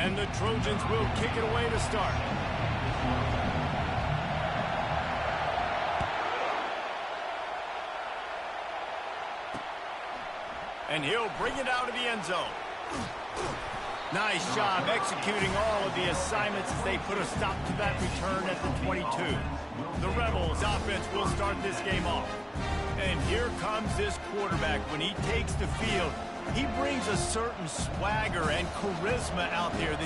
And the Trojans will kick it away to start. And he'll bring it out of the end zone. Nice job executing all of the assignments as they put a stop to that return at the 22. The Rebels offense will start this game off. And here comes this quarterback. When he takes the field, he brings a certain swagger and charisma out there that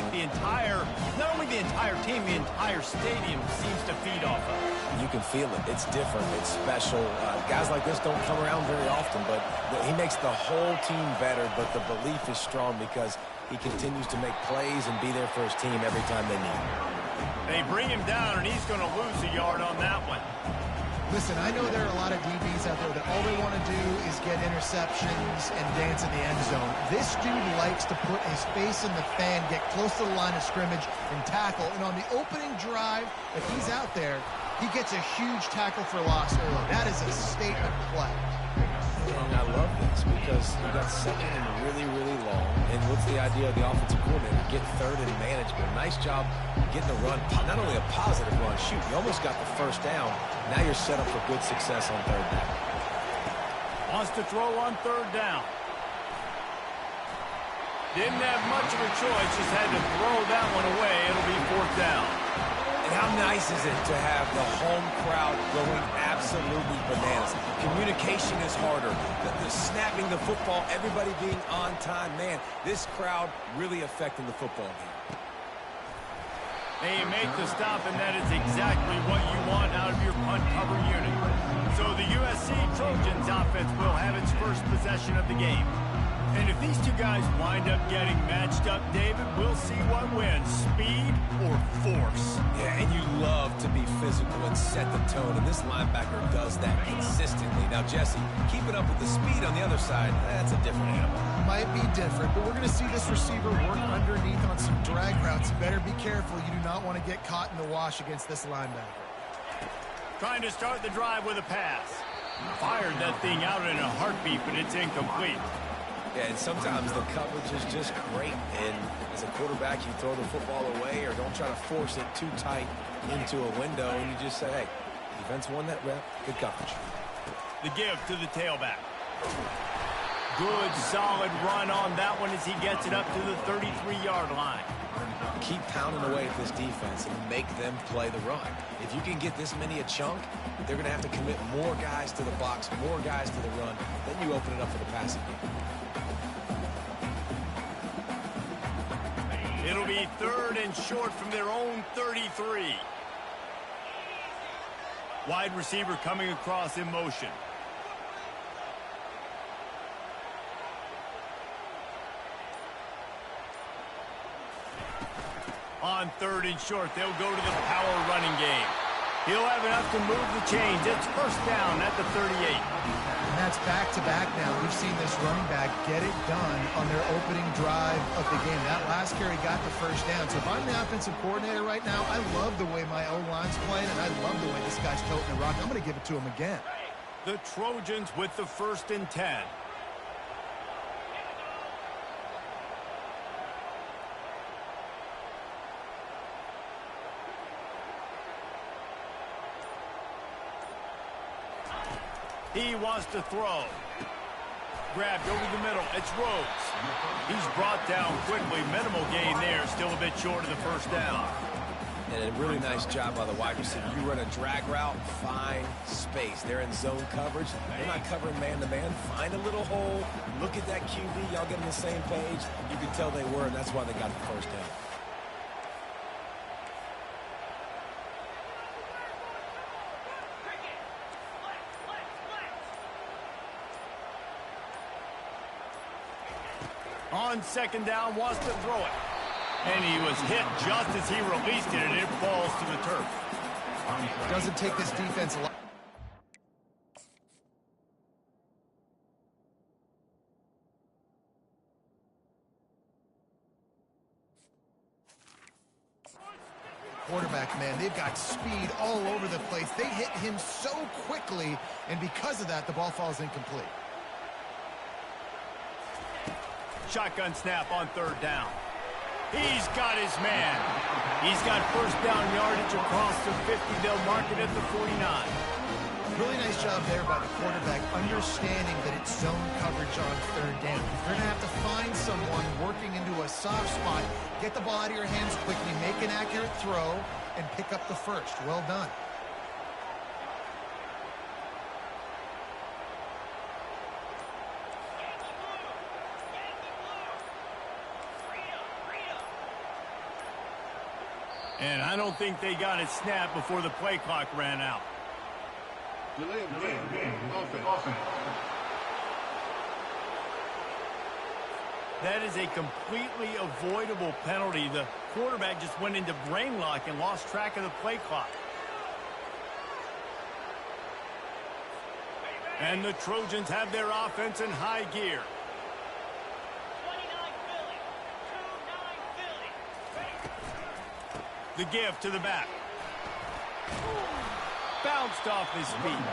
not only the entire team, the entire stadium seems to feed off of. You can feel it. It's different. It's special. Guys like this don't come around very often, but he makes the whole team better, but the belief is strong because he continues to make plays and be there for his team every time they need him. They bring him down, and he's going to lose a yard on that one. Listen, I know there are a lot of DBs out there that all they want to do is get interceptions and dance in the end zone. This dude likes to put his face in the fan, get close to the line of scrimmage, and tackle. And on the opening drive, if he's out there, he gets a huge tackle for loss early. That is a statement play. And I love this because you got second and really, really long. And what's the idea of the offensive coordinator? Get third and manageable. Nice job getting the run. Not only a positive run, shoot, you almost got the first down. Now you're set up for good success on third down. Wants to throw on third down. Didn't have much of a choice, just had to throw that one away. It'll be fourth down. And how nice is it to have the home crowd going absolutely bananas? Communication is harder. The snapping the football, everybody being on time. Man, this crowd really affecting the football game. They make the stop, and that is exactly what you want out of your punt cover unit. So the USC Trojans offense will have its first possession of the game. And if these two guys wind up getting matched up, David, we'll see what wins, speed or force. Yeah, and you love to be physical and set the tone, and this linebacker does that consistently. Now, Jesse, keeping up with the speed on the other side, that's a different animal. Might be different, but we're going to see this receiver work underneath on some drag routes. You better be careful. You do not want to get caught in the wash against this linebacker. Trying to start the drive with a pass. Fired that thing out in a heartbeat, but it's incomplete. Yeah, and sometimes the coverage is just great. And as a quarterback, you throw the football away or don't try to force it too tight into a window. And you just say, hey, defense won that rep. Good coverage. The give to the tailback. Good, solid run on that one as he gets it up to the 33-yard line. Keep pounding away at this defense and make them play the run. If you can get this many a chunk, they're going to have to commit more guys to the box, more guys to the run. Then you open it up for the passing game. It'll be third and short from their own 33. Wide receiver coming across in motion. On third and short, they'll go to the power running game. He'll have enough to move the chains. It's first down at the 38. And that's back-to-back now. We've seen this running back get it done on their opening drive of the game. That last carry got the first down. So if I'm the offensive coordinator right now, I love the way my O-line's playing, and I love the way this guy's toting the rock. I'm going to give it to him again. The Trojans with the first and 10. He wants to throw. Grabbed over the middle. It's Rhodes. He's brought down quickly. Minimal gain there. Still a bit short of the first down. And a really nice job by the wide receiver. You run a drag route, find space. They're in zone coverage. They're not covering man-to-man. Find a little hole. Look at that QB. Y'all get on the same page. You can tell they were, and that's why they got the first down. On second down, wants to throw it. And he was hit just as he released it, and it falls to the turf. Doesn't take this defense a lot. Quarterback, man, they've got speed all over the place. They hit him so quickly, and because of that, the ball falls incomplete. Shotgun snap on third down. He's got his man. He's got first down yardage across the 50. They'll mark it at the 49. Really nice job there by the quarterback, understanding that it's zone coverage on third down. You're going to have to find someone working into a soft spot, get the ball out of your hands quickly, make an accurate throw, and pick up the first. Well done. And I don't think they got it snapped before the play clock ran out. Delay of game. Offense. That is a completely avoidable penalty. The quarterback just went into brain lock and lost track of the play clock. And the Trojans have their offense in high gear. The give to the back. Bounced off his feet.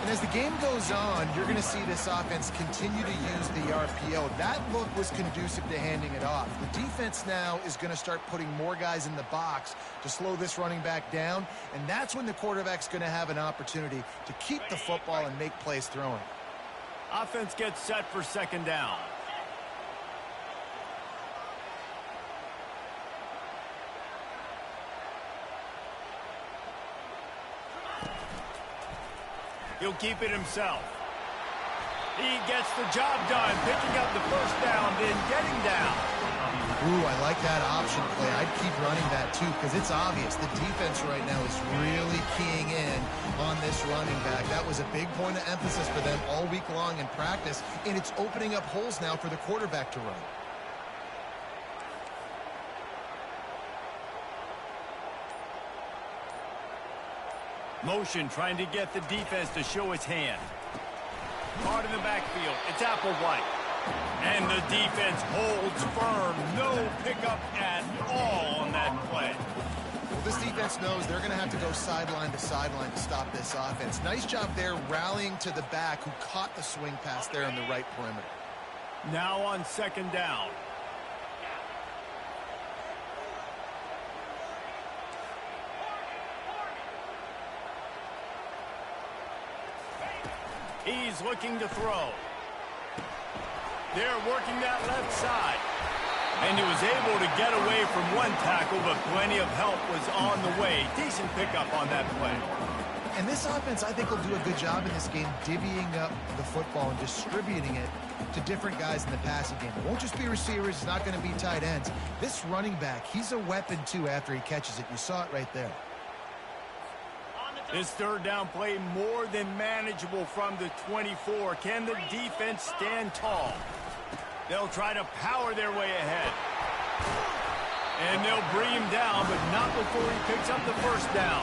And as the game goes on, you're going to see this offense continue to use the RPO. That look was conducive to handing it off. The defense now is going to start putting more guys in the box to slow this running back down, and that's when the quarterback's going to have an opportunity to keep the football and make plays throwing. Offense gets set for second down. He'll keep it himself. He gets the job done, picking up the first down, then getting down. Ooh, I like that option play. I'd keep running that too, because it's obvious the defense right now is really keying in on this running back. That was a big point of emphasis for them all week long in practice, and it's opening up holes now for the quarterback to run. Motion trying to get the defense to show its hand. Hard in the backfield. It's Applewhite. And the defense holds firm. No pickup at all on that play. Well, this defense knows they're going to have to go sideline to stop this offense. Nice job there rallying to the back who caught the swing pass there in the right perimeter. Now on second down. He's looking to throw. They're working that left side. And he was able to get away from one tackle, but plenty of help was on the way. Decent pickup on that play. And this offense, I think, will do a good job in this game divvying up the football and distributing it to different guys in the passing game. It won't just be receivers. It's not going to be tight ends. This running back, he's a weapon, too, after he catches it. You saw it right there. This third down play more than manageable from the 24. Can the defense stand tall? They'll try to power their way ahead. And they'll bring him down, but not before he picks up the first down.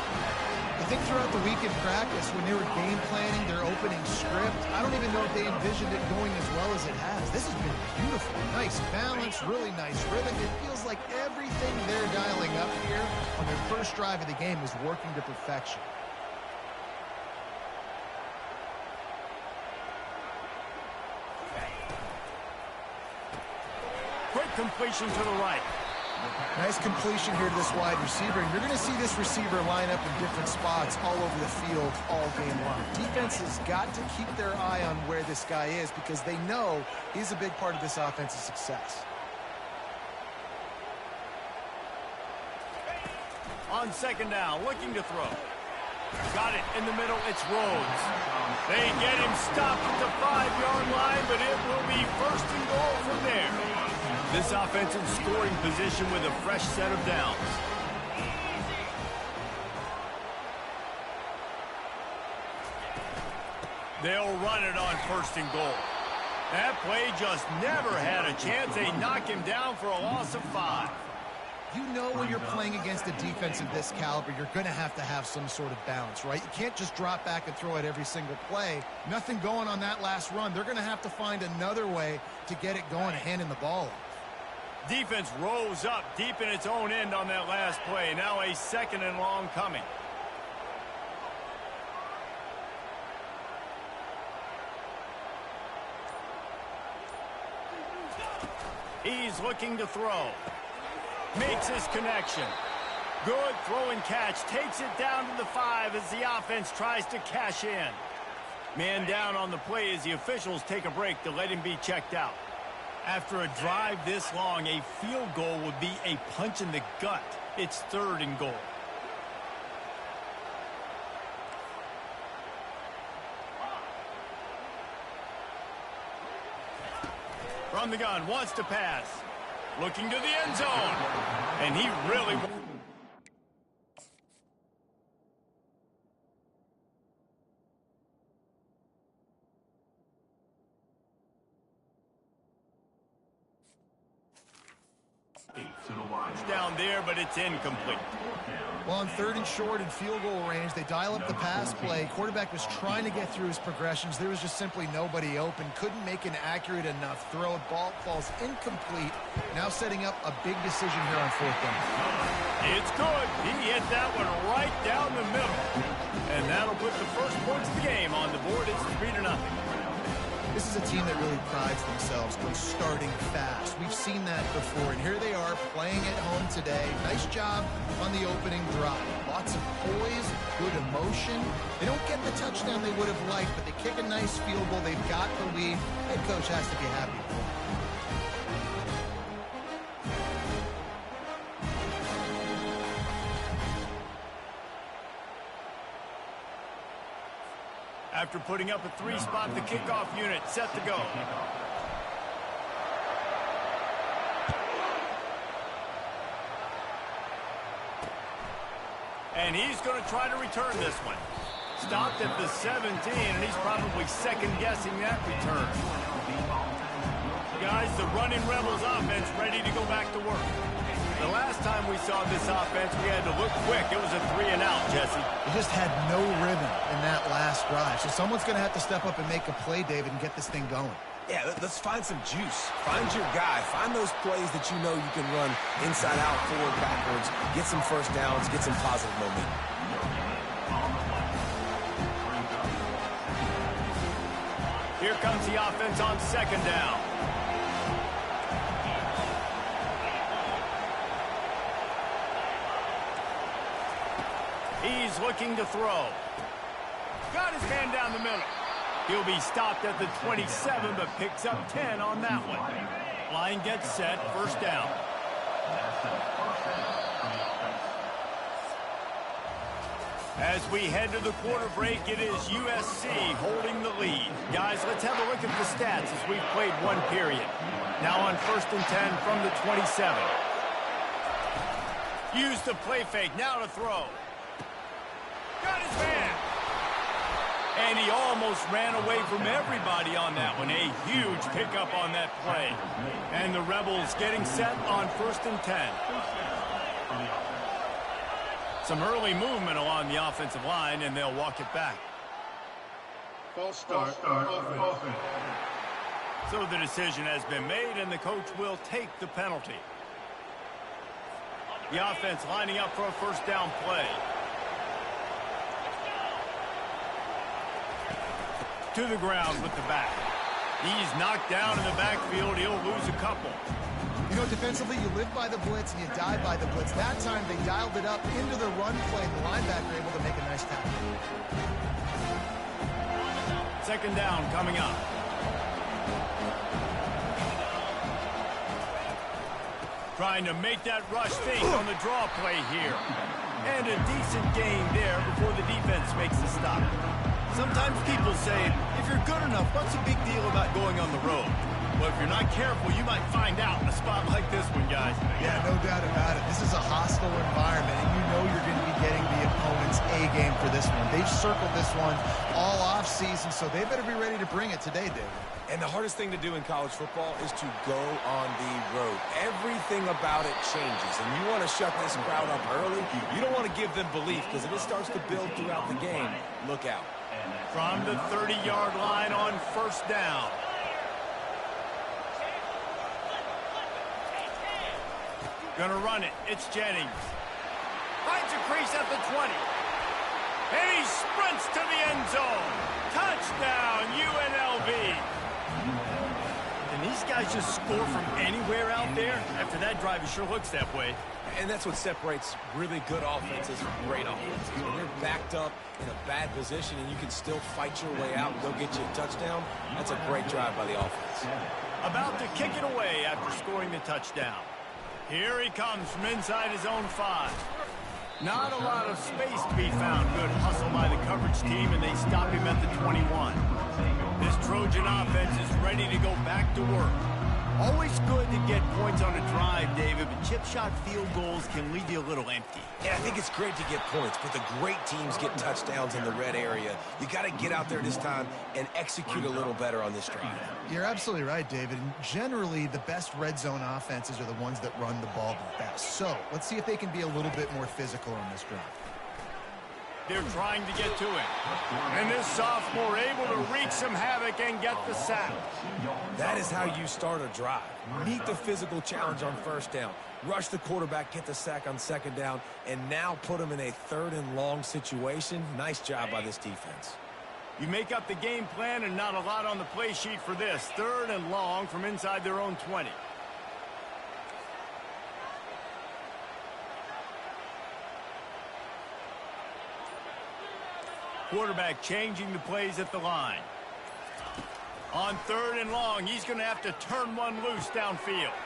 I think throughout the week in practice, when they were game planning their opening script, I don't even know if they envisioned it going as well as it has. This has been beautiful. Nice balance, really nice rhythm. It feels like everything they're dialing up here on their first drive of the game is working to perfection. Quick completion to the right. Nice completion here to this wide receiver, and you're going to see this receiver line up in different spots all over the field all game long. Defense has got to keep their eye on where this guy is because they know he's a big part of this offensive success. On second down, looking to throw. Got it in the middle, it's Rhodes. They get him stopped at the 5-yard line, but it will be first and goal from there. This offense in scoring position with a fresh set of downs. They'll run it on first and goal. That play just never had a chance. They knock him down for a loss of 5. You know when you're playing against a defense of this caliber, you're going to have some sort of balance, right? You can't just drop back and throw it every single play. Nothing going on that last run. They're going to have to find another way to get it going and handing the ball off. Defense rose up deep in its own end on that last play. Now a second and long coming. He's looking to throw. Makes his connection. Good throw and catch. Takes it down to the 5 as the offense tries to cash in. Man down on the play as the officials take a break to let him be checked out. After a drive this long, a field goal would be a punch in the gut. It's 3rd and goal. From the gun, wants to pass. Looking to the end zone. And he really... It's down there, but it's incomplete. Well, on 3rd and short in field goal range, they dial up the pass play. Quarterback was trying to get through his progressions. There was just simply nobody open. Couldn't make an accurate enough throw. Ball falls incomplete. Now setting up a big decision here on 4th down. It's good. He hit that one right down the middle. And that'll put the first points of the game on the board. It's 3-0. This is a team that really prides themselves on starting fast. We've seen that before, and here they are playing at home today. Nice job on the opening drive. Lots of poise, good emotion. They don't get the touchdown they would have liked, but they kick a nice field goal. They've got the lead. Head coach has to be happy. After putting up a 3-spot, the kickoff unit set to go. And he's going to try to return this one. Stopped at the 17, and he's probably second-guessing that return. Guys, the running Rebels offense ready to go back to work. The last time we saw this offense, we had to look quick. It was a 3-and-out, Jesse. They just had no rhythm in that last drive. So someone's going to have to step up and make a play, David, and get this thing going. Yeah, let's find some juice. Find your guy. Find those plays that you know you can run inside out, forward, backwards, get some first downs, get some positive momentum. Here comes the offense on 2nd down. He's looking to throw. Got his man down the middle. He'll be stopped at the 27, but picks up 10 on that one. Line gets set, 1st down. As we head to the quarter break, it is USC holding the lead. Guys, let's have a look at the stats as we've played one period. Now on 1st and 10 from the 27. Use the play fake, now to throw. Got his man. And he almost ran away from everybody on that one. A huge pickup on that play. And the Rebels getting set on 1st and 10. Some early movement along the offensive line, and they'll walk it back. False start. Offense. So the decision has been made, and the coach will take the penalty. The offense lining up for a 1st down play. To the ground with the back. He's knocked down in the backfield. He'll lose a couple. You know, defensively, you live by the blitz and you die by the blitz. That time, they dialed it up into the run play, and the linebacker able to make a nice tackle. 2nd down coming up. Trying to make that rush fake on the draw play here. And a decent gain there before the defense makes the stop. Sometimes people say, if you're good enough, what's the big deal about going on the road? Well, if you're not careful, you might find out in a spot like this one, guys. Yeah, no doubt about it. This is a hostile environment, and you know you're going to be getting the opponent's A game for this one. They've circled this one all offseason, so they better be ready to bring it today, David. And the hardest thing to do in college football is to go on the road. Everything about it changes, and you want to shut this crowd up early. You don't want to give them belief, because if it starts to build throughout the game, look out. From the 30-yard line on 1st down. Gonna run it. It's Jennings. Finds a crease at the 20. And he sprints to the end zone. Touchdown, UNLV. And these guys just score from anywhere out there? After that drive, it sure looks that way. And that's what separates really good offenses from great offenses. When you're backed up in a bad position and you can still fight your way out and go get you a touchdown, that's a great drive by the offense. About to kick it away after scoring the touchdown. Here he comes from inside his own 5. Not a lot of space to be found. Good hustle by the coverage team, and they stop him at the 21. This Trojan offense is ready to go back to work. Always good to get points on a drive, David, but chip shot field goals can leave you a little empty. Yeah, I think it's great to get points, but the great teams get touchdowns in the red area. You got to get out there this time and execute a little better on this drive. You're absolutely right, David. And generally, the best red zone offenses are the ones that run the ball the best. So let's see if they can be a little bit more physical on this drive. They're trying to get to him. And this sophomore able to wreak some havoc and get the sack. That is how you start a drive. Meet the physical challenge on first down. Rush the quarterback, get the sack on second down, and now put him in a 3rd and long situation. Nice job by this defense. You make up the game plan and not a lot on the play sheet for this. 3rd and long from inside their own 20. Quarterback changing the plays at the line. On 3rd and long, he's going to have to turn one loose downfield.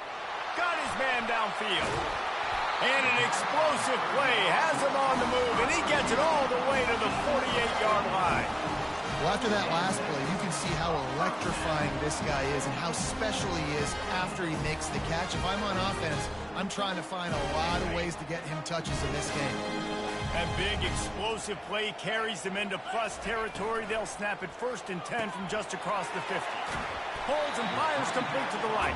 Got his man downfield. And an explosive play has him on the move, and he gets it all the way to the 48-yard line. Well, after that last play, you can see how electrifying this guy is and how special he is after he makes the catch. If I'm on offense, I'm trying to find a lot of ways to get him touches in this game. That big explosive play carries them into plus territory. They'll snap it 1st and 10 from just across the 50. Holds and fires complete to the right.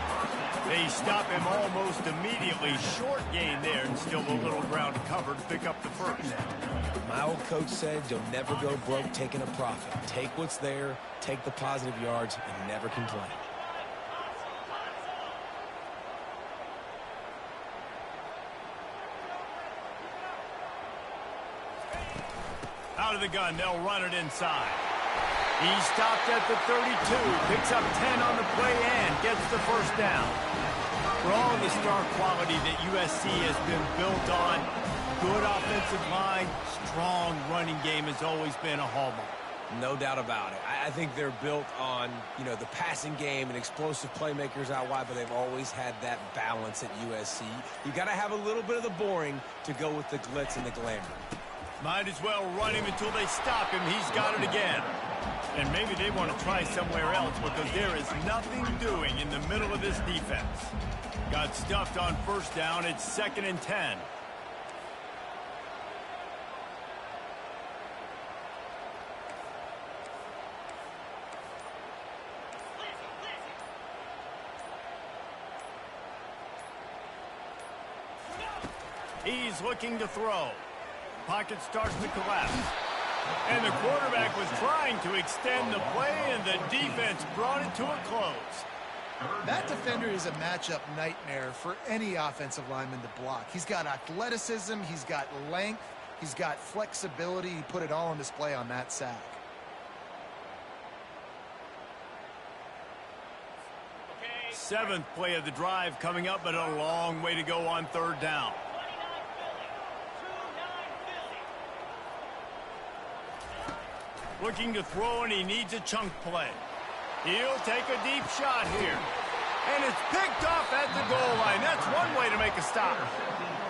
They stop him almost immediately. Short gain there and still a little ground to cover to pick up the 1st. My old coach said you'll never go broke taking a profit. Take what's there, take the positive yards, and never complain. Out of the gun, they'll run it inside. He stopped at the 32, picks up 10 on the play and gets the 1st down. For all the star quality that USC has been built on, good offensive line, strong running game has always been a hallmark. No doubt about it. I think they're built on, the passing game and explosive playmakers out wide, but they've always had that balance at USC. You got to have a little bit of the boring to go with the glitz and the glamour. Might as well run him until they stop him. He's got it again. And maybe they want to try somewhere else because there is nothing doing in the middle of this defense. Got stuffed on 1st down. It's 2nd and 10. He's looking to throw. Pocket starts to collapse. And the quarterback was trying to extend the play, and the defense brought it to a close. That defender is a matchup nightmare for any offensive lineman to block. He's got athleticism, he's got length, he's got flexibility. He put it all on display on that sack. Okay. 7th play of the drive coming up, but a long way to go on 3rd down. Looking to throw, and he needs a chunk play. He'll take a deep shot here. And it's picked off at the goal line. That's one way to make a stop.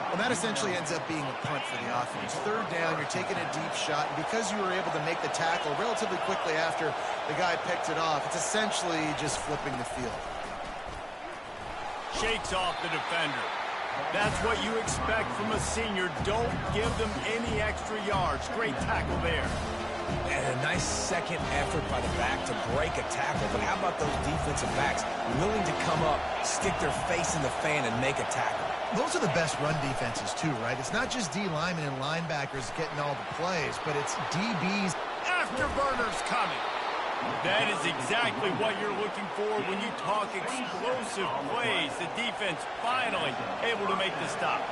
Well, that essentially ends up being a punt for the offense. 3rd down, you're taking a deep shot, and because you were able to make the tackle relatively quickly after the guy picked it off, it's essentially just flipping the field. Shakes off the defender. That's what you expect from a senior. Don't give them any extra yards. Great tackle there. And a nice second effort by the back to break a tackle. But how about those defensive backs willing to come up, stick their face in the fan, and make a tackle? Those are the best run defenses, too, right? It's not just D linemen and linebackers getting all the plays, but it's DBs. Afterburners coming. That is exactly what you're looking for when you talk explosive plays. The defense finally able to make the stop.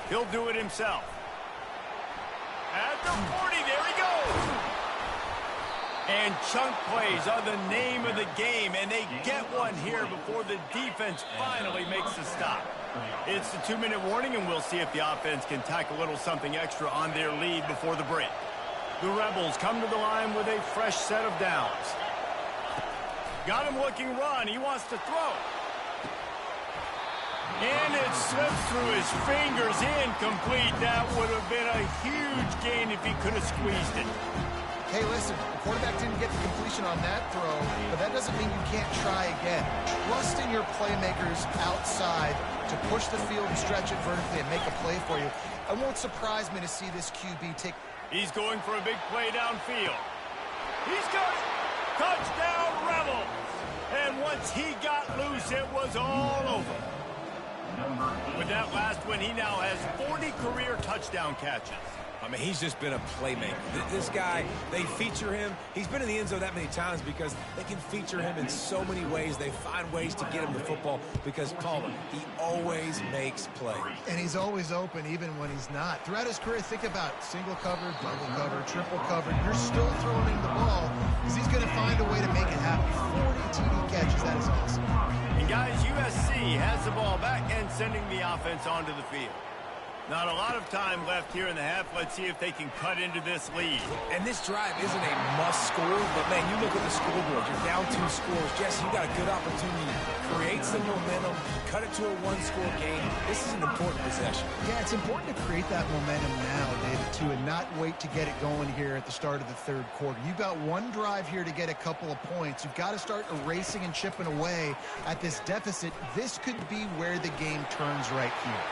He'll do it himself. At the 40, there he goes. And chunk plays are the name of the game, and they get one here before the defense finally makes the stop. It's the 2-minute warning, and we'll see if the offense can tack a little something extra on their lead before the break. The Rebels come to the line with a fresh set of downs. Got him looking run. He wants to throw. And it slips through his fingers, incomplete. That would have been a huge gain if he could have squeezed it. Hey, listen, the quarterback didn't get the completion on that throw, but that doesn't mean you can't try again. Trust in your playmakers outside to push the field and stretch it vertically and make a play for you. It won't surprise me to see this QB take. He's going for a big play downfield. He's got it. Touchdown, Rebels. And once he got loose, it was all over. With that last one, he now has 40 career touchdown catches. I mean, he's just been a playmaker. This guy, they feature him. He's been in the end zone that many times because they can feature him in so many ways. They find ways to get him the football because, Palmer, he always makes plays. And he's always open even when he's not. Throughout his career, think about single cover, double cover, triple cover. You're still throwing him the ball because he's going to find a way to make it happen. 40 TD catches, that is awesome. And guys, USC has the ball back and sending the offense onto the field. Not a lot of time left here in the half. Let's see if they can cut into this lead. And this drive isn't a must score, but, man, you look at the scoreboard. You're down 2 scores. Jesse, you got a good opportunity to create some momentum, cut it to a 1-score game. This is an important possession. Yeah, it's important to create that momentum now, David, too, and not wait to get it going here at the start of the third quarter. You've got one drive here to get a couple of points. You've got to start erasing and chipping away at this deficit. This could be where the game turns right here.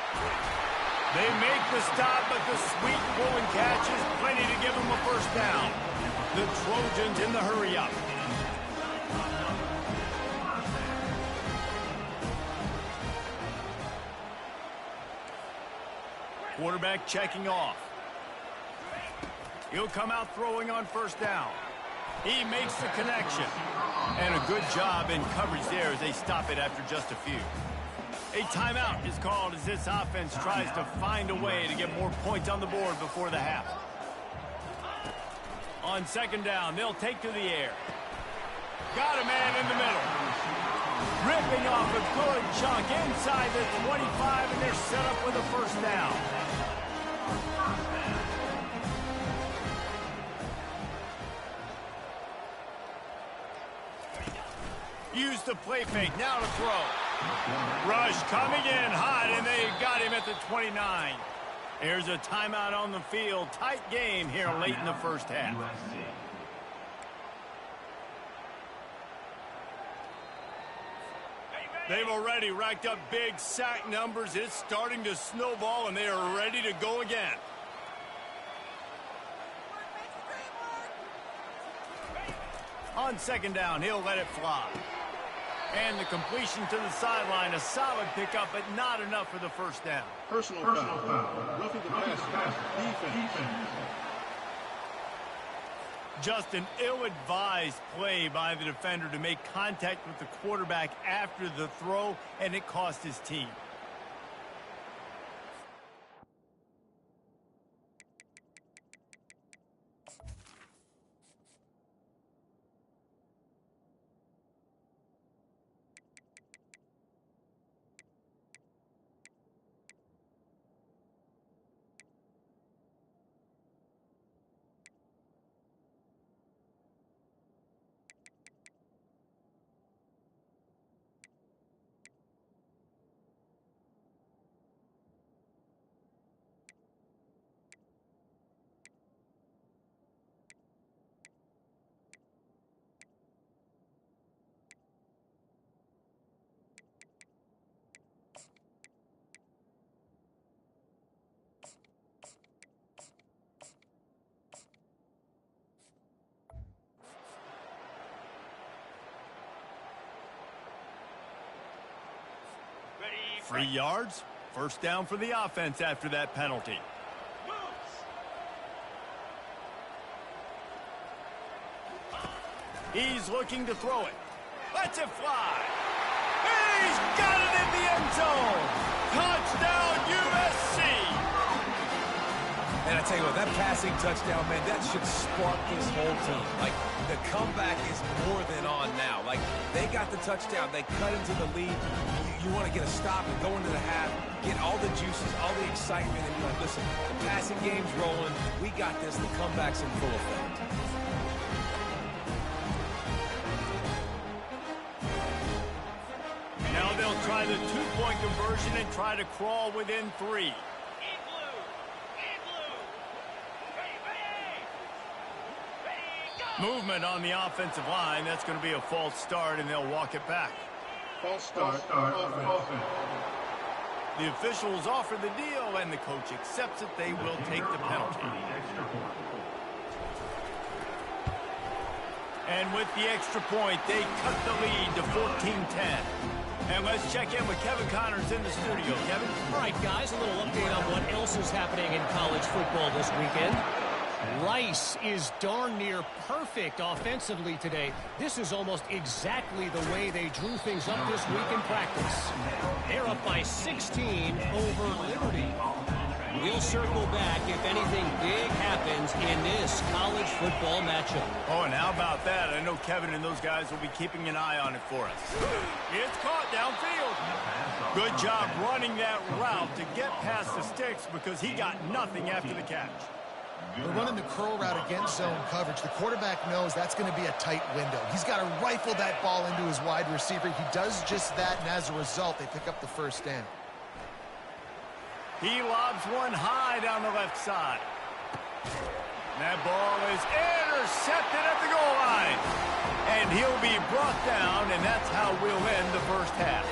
They make the stop, but the sweet pull and catch is plenty to give them a first down. The Trojans in the hurry-up. Quarterback checking off. He'll come out throwing on first down. He makes the connection. And a good job in coverage there as they stop it after just a few. A timeout is called as this offense tries to find a way to get more points on the board before the half. On second down, they'll take to the air. Got a man in the middle. Ripping off a good chunk inside the 25, and they're set up with a first down. Use the play fake, now to throw. Rush coming in hot, and they got him at the 29. There's a timeout on the field. Tight game here late in the first half. They've already racked up big sack numbers. It's starting to snowball, and they are ready to go again. On second down, he'll let it fly. And the completion to the sideline, a solid pickup, but not enough for the first down. Personal foul. Roughing the passer. Defense. Just an ill-advised play by the defender to make contact with the quarterback after the throw, and it cost his team. Free yards. First down for the offense after that penalty. He's looking to throw it. Lets it fly. He's got it in the end zone. Touchdown, USC. And I tell you what, that passing touchdown, man, that should spark this whole team. Like, the comeback is more than on now. Like, they got the touchdown. They cut into the lead. You want to get a stop and go into the half, get all the juices, all the excitement, and be like, listen, the passing game's rolling. We got this. The comeback's in full effect. Now they'll try the two-point conversion and try to crawl within 3. Movement on the offensive line. That's going to be a false start, and they'll walk it back. False start. Offense. The officials offer the deal, and the coach accepts it. They will take the penalty. And with the extra point, they cut the lead to 14-10. And let's check in with Kevin Connors in the studio. Kevin? All right, guys, a little update on what else is happening in college football this weekend. Rice is darn near perfect offensively today. This is almost exactly the way they drew things up this week in practice. They're up by 16 over Liberty. We'll circle back if anything big happens in this college football matchup. Oh, and how about that? I know Kevin and those guys will be keeping an eye on it for us. It's caught downfield. Good job running that route to get past the sticks because he got nothing after the catch. They're running the curl route against zone coverage. The quarterback knows that's going to be a tight window. He's got to rifle that ball into his wide receiver. He does just that, and as a result, they pick up the first down. He lobs one high down the left side. That ball is intercepted at the goal line. And he'll be brought down, and that's how we'll end the first half.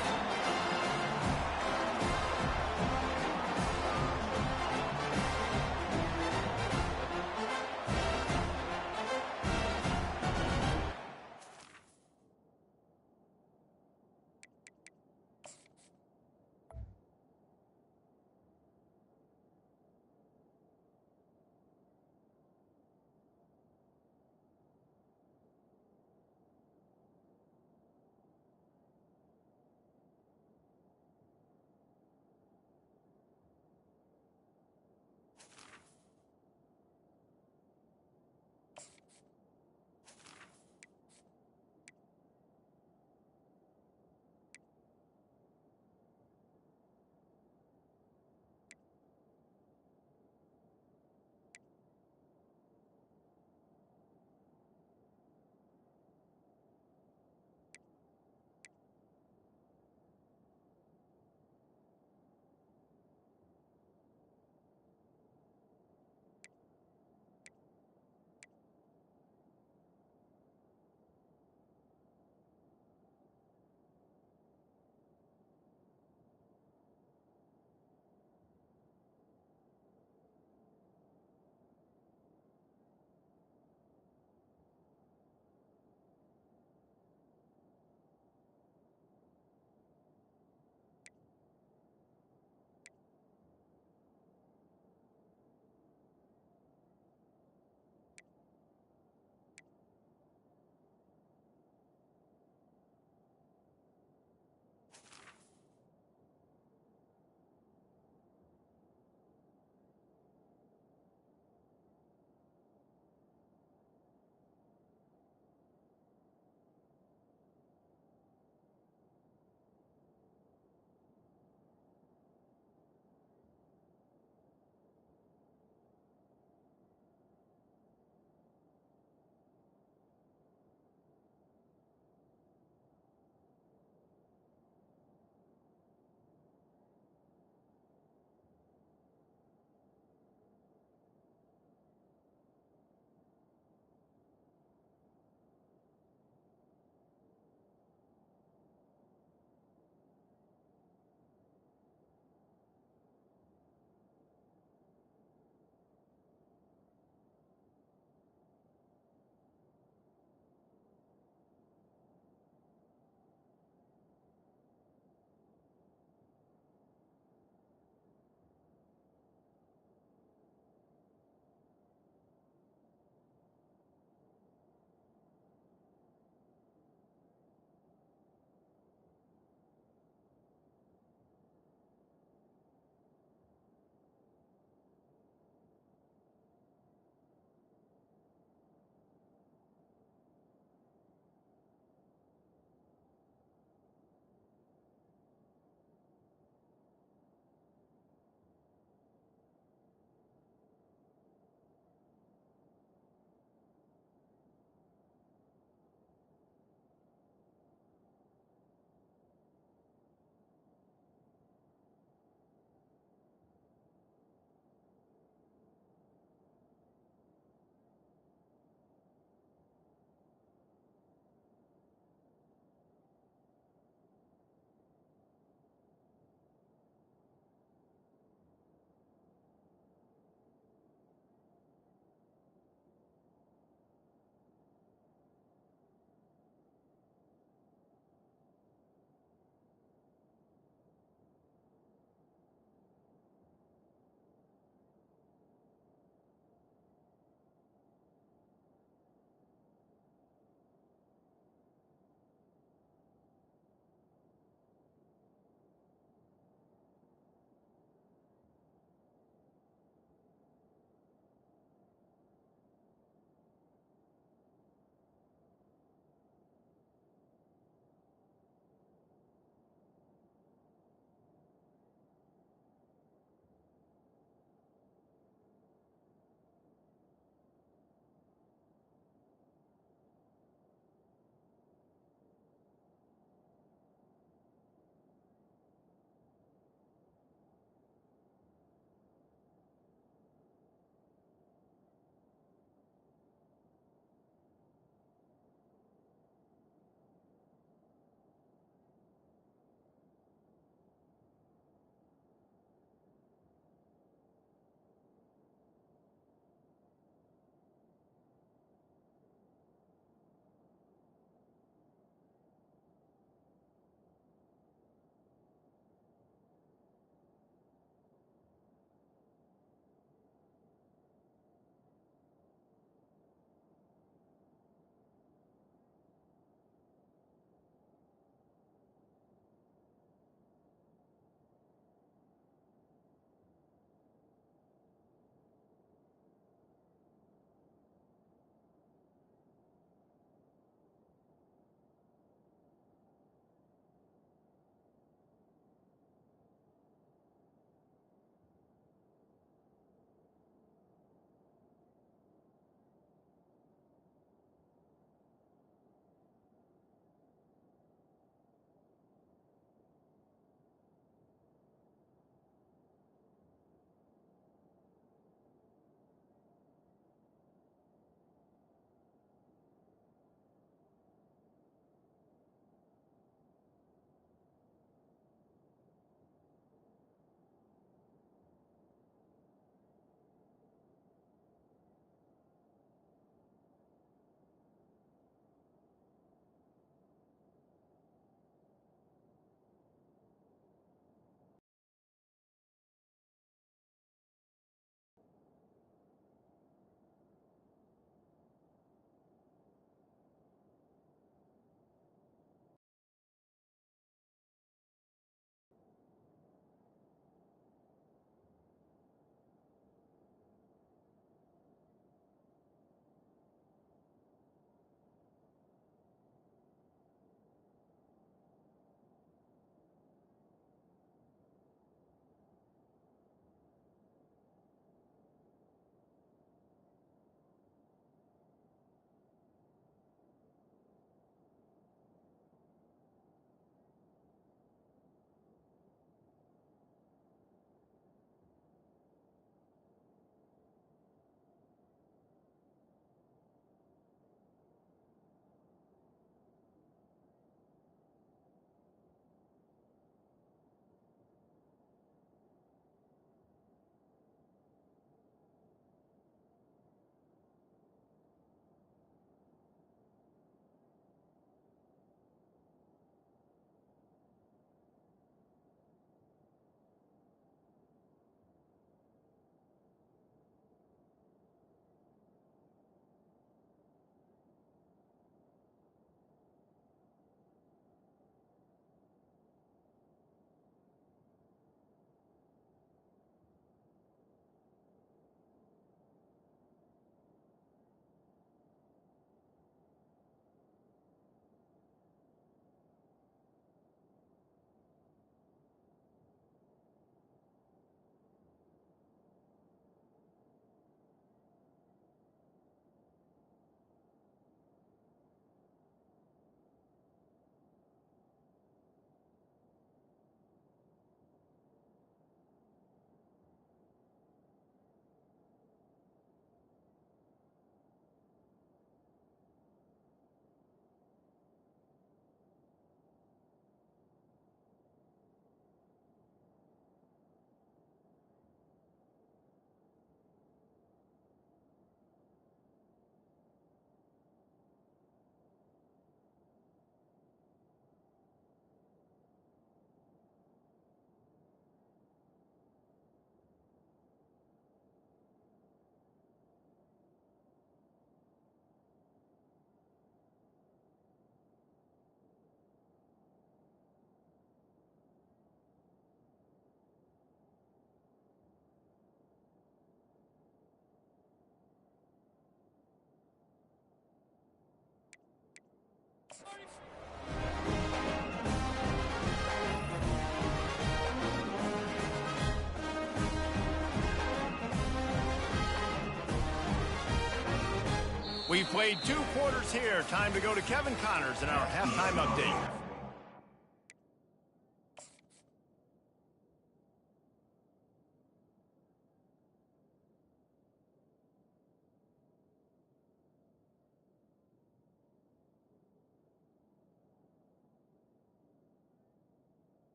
We've played 2 quarters here. Time to go to Kevin Connors in our halftime update.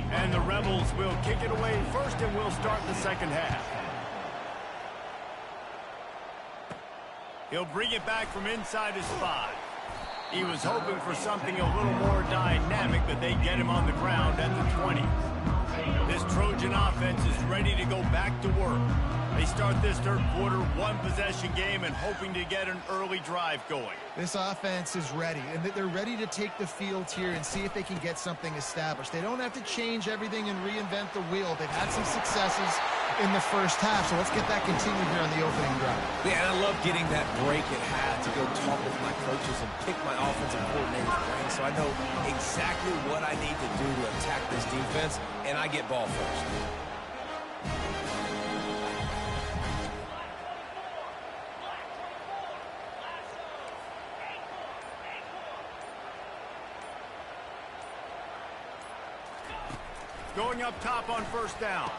And the Rebels will kick it away first, and we'll start the second half. He'll bring it back from inside his 5. He was hoping for something a little more dynamic, but they get him on the ground at the 20. This Trojan offense is ready to go back to work. They start this third quarter, 1-possession game, and hoping to get an early drive going. This offense is ready, and they're ready to take the field here and see if they can get something established. They don't have to change everything and reinvent the wheel. They've had some successes in the first half, so let's get that continued here on the opening drive. Yeah, and I love getting that break at half to go talk with my coaches and pick my offensive coordinator's brain so I know exactly what I need to do to attack this defense, and I get ball first. Going up top on first down.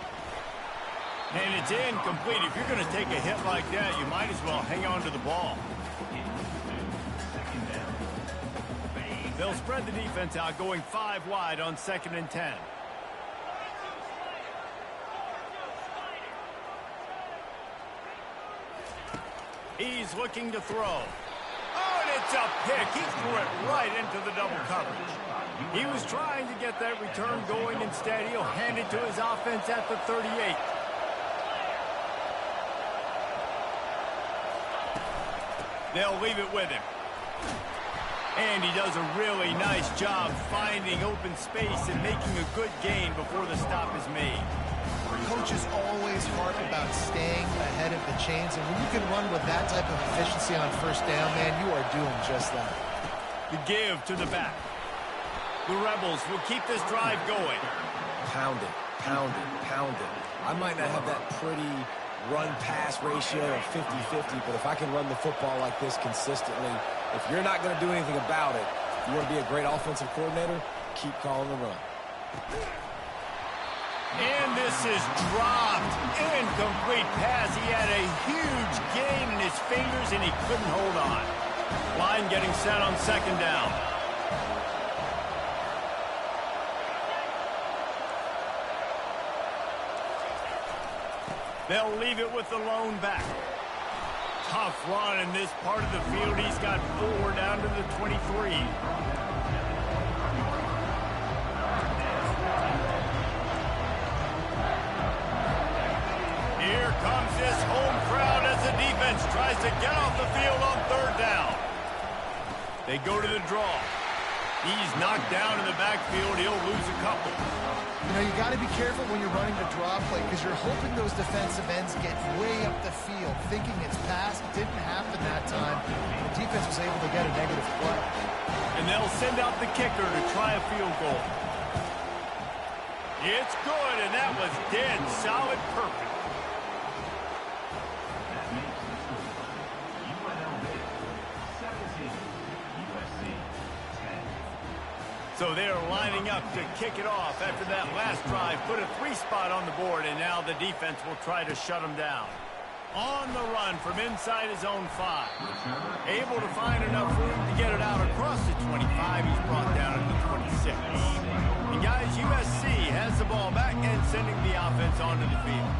And it's incomplete. If you're going to take a hit like that, you might as well hang on to the ball. They'll spread the defense out, going 5 wide on 2nd and 10. He's looking to throw. Oh, and it's a pick. He threw it right into the double coverage. He was trying to get that return going. Instead, he'll hand it to his offense at the 38. They'll leave it with him. And he does a really nice job finding open space and making a good gain before the stop is made. Coaches always harp about staying ahead of the chains, and when you can run with that type of efficiency on first down, man, you are doing just that. The give to the back. The Rebels will keep this drive going. Pound it, pound it, pound it. I might not have that pretty run-pass ratio of 50-50, but if I can run the football like this consistently, if you're not going to do anything about it, if you want to be a great offensive coordinator, keep calling the run. And this is dropped. Incomplete pass. He had a huge gain in his fingers, and he couldn't hold on. Line getting set on 2nd down. They'll leave it with the lone back. Tough run in this part of the field. He's got 4 down to the 23. Here comes this home crowd as the defense tries to get off the field on 3rd down. They go to the draw. He's knocked down in the backfield. He'll lose a couple. You know, you got to be careful when you're running the draw play because you're hoping those defensive ends get way up the field, thinking it's passed. It didn't happen that time. The defense was able to get a negative play. And they'll send out the kicker to try a field goal. It's good, and that was dead solid perfect. So they're lining up to kick it off after that last drive. Put a 3 spot on the board, and now the defense will try to shut them down. On the run from inside his own 5. Able to find enough room to get it out across the 25. He's brought down to the 26. And guys, USC has the ball back and sending the offense onto the field.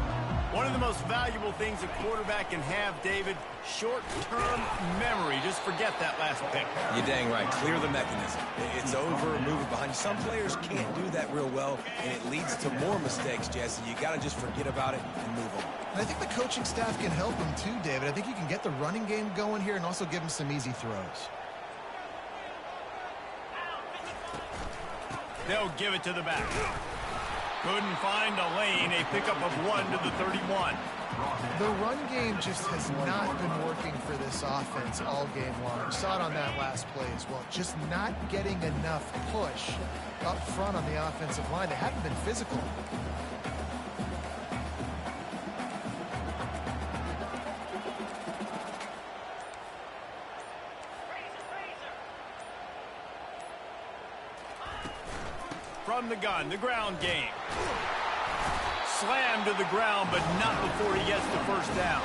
One of the most valuable things a quarterback can have, David, short-term memory. Just forget that last pick. You're dang right. Clear the mechanism. It's over, move it behind you. Some players can't do that real well, and it leads to more mistakes, Jesse. You got to just forget about it and move on. And I think the coaching staff can help him too, David. I think you can get the running game going here and also give him some easy throws. They'll give it to the back. Couldn't find a lane. A pickup of 1 to the 31. The run game just has not been working for this offense all game long. You saw it on that last play as well. Just not getting enough push up front on the offensive line. They haven't been physical. From the gun, the ground game. Slammed to the ground, but not before he gets the first down.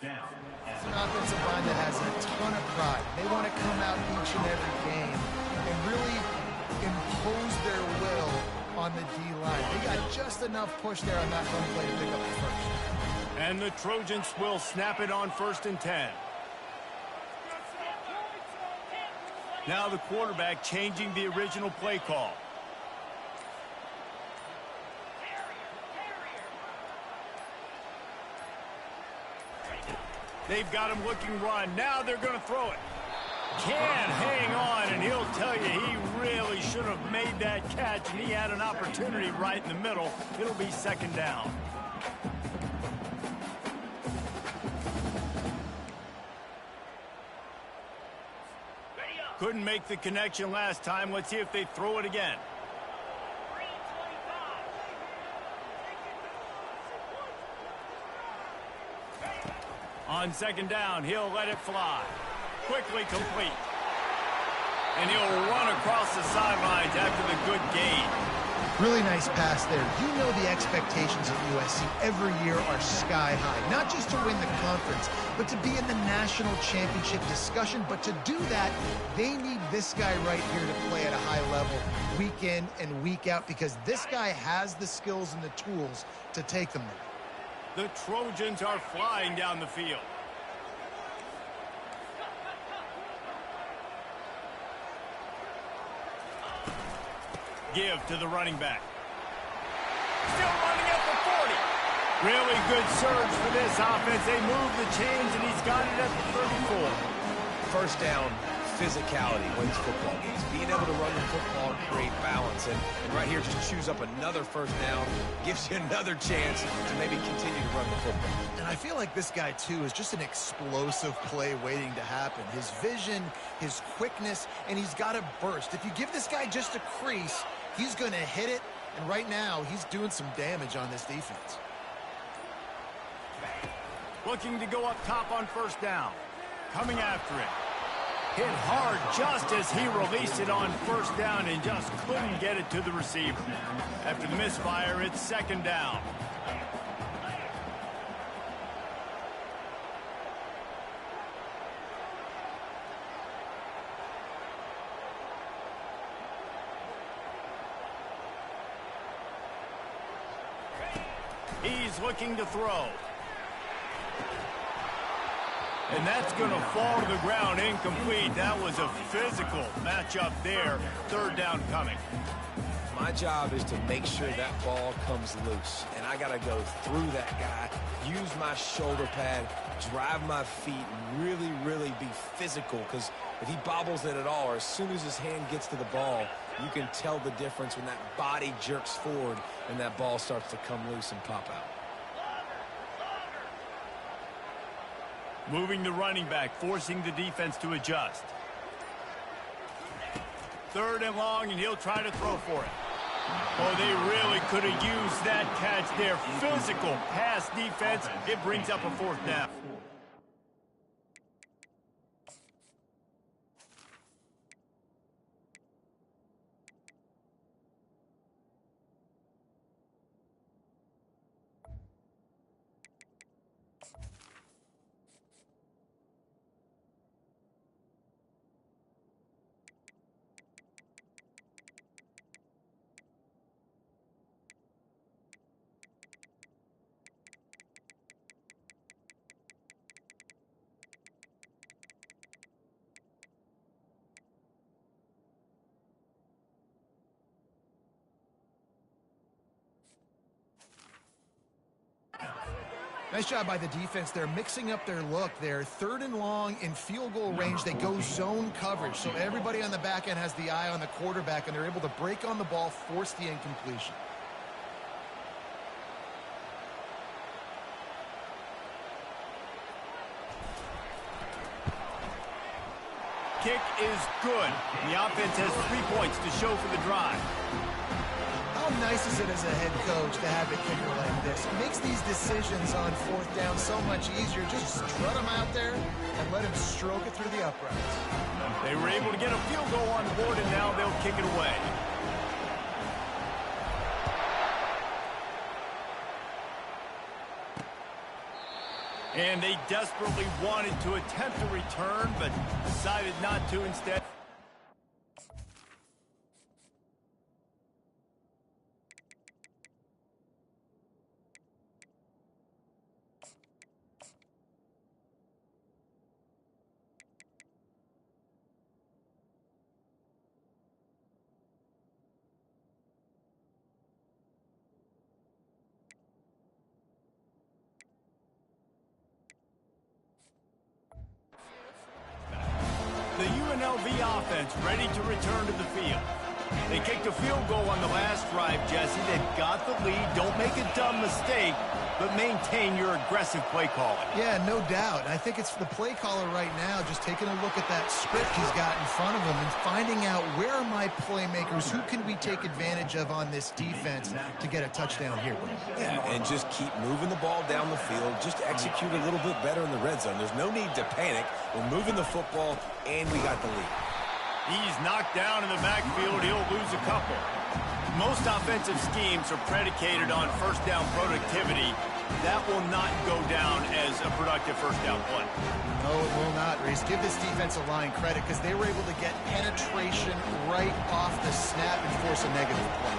It's an offensive line that has a ton of pride. They want to come out each and every game and really impose their will on the D-line. They got just enough push there on that run play to pick up the first. And the Trojans will snap it on 1st and 10. Now the quarterback changing the original play call. They've got him looking run. Now they're going to throw it. Can hang on, and he'll tell you he really should have made that catch, and he had an opportunity right in the middle. It'll be 2nd down. Couldn't make the connection last time. Let's see if they throw it again. On 2nd down, he'll let it fly. Quickly complete. And he'll run across the sidelines after the good gain. Really nice pass there. You know the expectations of USC every year are sky high. Not just to win the conference, but to be in the national championship discussion. But to do that, they need this guy right here to play at a high level week in and week out, because this guy has the skills and the tools to take them there. The Trojans are flying down the field. Give to the running back. Still running at the 40. Really good surge for this offense. They move the chains, and he's got it at the 34. First down, physicality wins football games. Being able to run the football and create balance. And right here, just choose up another first down. Gives you another chance to maybe continue to run the football. And I feel like this guy, too, is just an explosive play waiting to happen. His vision, his quickness, and he's got a burst. If you give this guy just a crease, he's going to hit it. And right now, he's doing some damage on this defense. Looking to go up top on first down. Coming after it. Hit hard just as he released it on first down and just couldn't get it to the receiver. After the misfire, it's 2nd down. He's looking to throw. And that's going to fall to the ground incomplete. That was a physical matchup there. 3rd down coming. My job is to make sure that ball comes loose. And I got to go through that guy, use my shoulder pad, drive my feet, and really, really be physical. Because if he bobbles it at all, or as soon as his hand gets to the ball, you can tell the difference when that body jerks forward and that ball starts to come loose and pop out. Moving the running back, forcing the defense to adjust. 3rd and long, and he'll try to throw for it. Oh, they really could have used that catch there. Physical pass defense. It brings up a 4th down. Nice job by the defense. They're mixing up their look. They're 3rd and long in field goal range. They go zone coverage. So everybody on the back end has the eye on the quarterback, and they're able to break on the ball, force the incompletion. Kick is good. The offense has 3 points to show for the drive. How nice is it as a head coach to have a kicker like this? It makes these decisions on 4th down so much easier. Just strut him out there and let him stroke it through the uprights. They were able to get a field goal on the board, and now they'll kick it away. And they desperately wanted to attempt a return, but decided not to instead. The UNLV offense ready to return to the field. They kicked a field goal on the last drive, Jesse. They've got the lead. Don't make a dumb mistake, but maintain your aggressive play calling. Yeah, no doubt. I think it's the play caller right now just taking a look at that script he's got in front of him and finding out where are my playmakers, who can we take advantage of on this defense to get a touchdown here. Yeah, and just keep moving the ball down the field. Just execute a little bit better in the red zone. There's no need to panic. We're moving the football, and we got the lead. He's knocked down in the backfield. He'll lose a couple. Most offensive schemes are predicated on first down productivity. That will not go down as a productive first down play. No, it will not, Reese. Give this defensive line credit because they were able to get penetration right off the snap and force a negative play.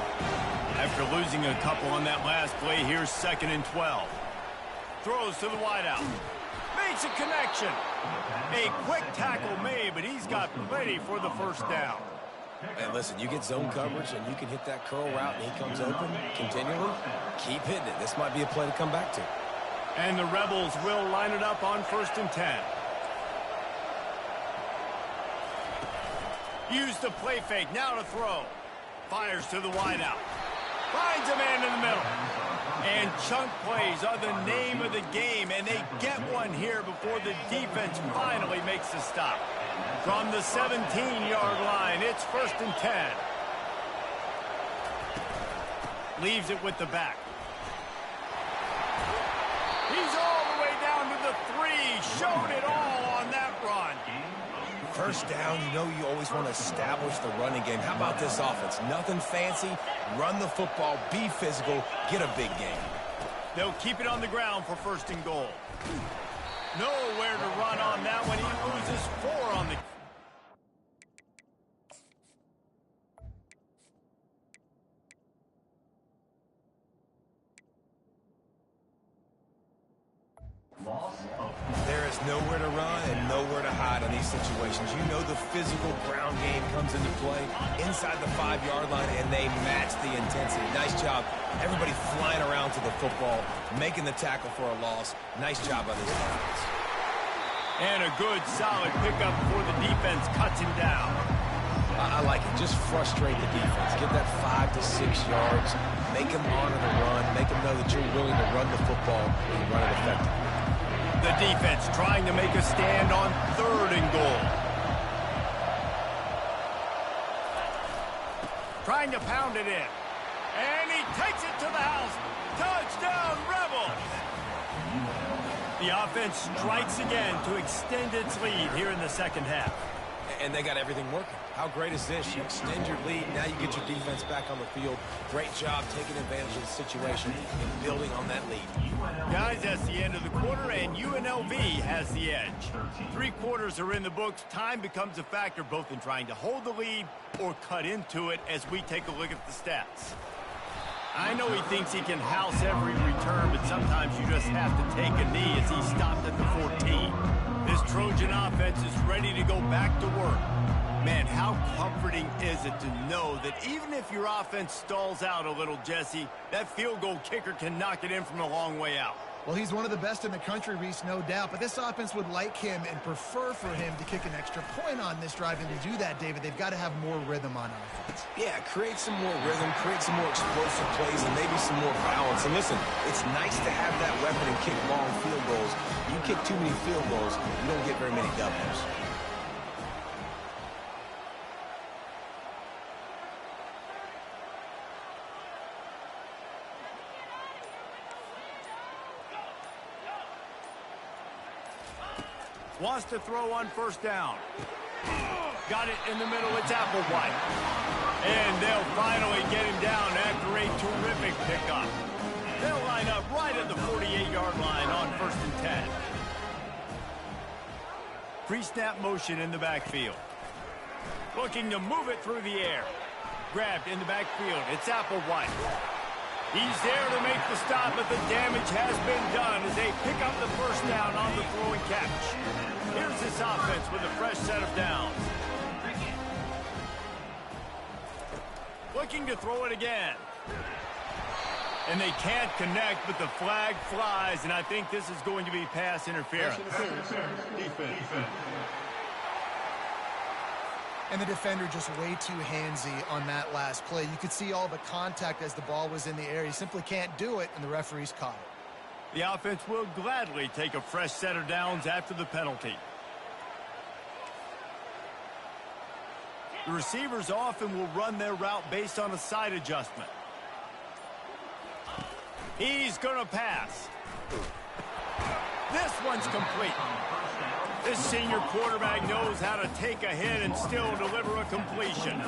After losing a couple on that last play, here's 2nd and 12. Throws to the wideout. Makes a connection. A quick tackle made, but he's got plenty for the first down. And listen, you get zone coverage and you can hit that curl route and he comes open continually. Keep hitting it. This might be a play to come back to. And the Rebels will line it up on 1st and 10. Use the play fake. Now to throw. Fires to the wideout. Finds a man in the middle. And chunk plays are the name of the game, and they get one here before the defense finally makes the stop. From the 17-yard line, it's 1st and 10. Leaves it with the back. He's all the way down to the 3. Showed it all on that run. First down, you know you always want to establish the running game. How about this offense? Nothing fancy. Run the football, be physical, get a big game. They'll keep it on the ground for 1st and goal. Nowhere to run on that one. He loses 4 on the... There is nowhere to run and nowhere to hide in these situations. You know the physical ground game comes into play inside the 5-yard line, and they match the intensity. Nice job. Everybody flying around to the football, making the tackle for a loss. Nice job by this offense. And a good, solid pickup before the defense cuts him down. I like it. Just frustrate the defense. Get that 5 to 6 yards. Make them honor the run. Make them know that you're willing to run the football and run it effectively. The defense trying to make a stand on 3rd and goal. Trying to pound it in. And he takes it to the house. Touchdown, Rebels! The offense strikes again to extend its lead here in the 2nd half. And they got everything working. How great is this? You extend your lead. Now you get your defense back on the field. Great job taking advantage of the situation and building on that lead. Guys, that's the end of the quarter, and UNLV has the edge. 3 quarters are in the books. Time becomes a factor both in trying to hold the lead or cut into it as we take a look at the stats. I know he thinks he can house every return, but sometimes you just have to take a knee as he stopped at the 14. This Trojan offense is ready to go back to work. Man, how comforting is it to know that even if your offense stalls out a little, Jesse, that field goal kicker can knock it in from a long way out. Well, he's one of the best in the country, Reese, no doubt. But this offense would like him and prefer for him to kick an extra point on this drive. And to do that, David, they've got to have more rhythm on offense. Yeah, create some more rhythm, create some more explosive plays, and maybe some more balance. And listen, it's nice to have that weapon and kick long field goals. You kick too many field goals, you don't get very many W's. Wants to throw on first down. Got it in the middle. It's Applewhite. And they'll finally get him down after a terrific pickup. They'll line up right at the 48-yard line on 1st and 10. Pre-snap motion in the backfield. Looking to move it through the air. Grabbed in the backfield. It's Applewhite. He's there to make the stop, but the damage has been done as they pick up the first down on the throw and catch. Here's this offense with a fresh set of downs. Looking to throw it again. And they can't connect, but the flag flies, and I think this is going to be pass interference. Defense. And the defender just way too handsy on that last play. You could see all the contact as the ball was in the air. He simply can't do it, and the referee's caught it. The offense will gladly take a fresh set of downs after the penalty. The receivers often will run their route based on a side adjustment. He's going to pass. This one's complete. This senior quarterback knows how to take a hit and still deliver a completion.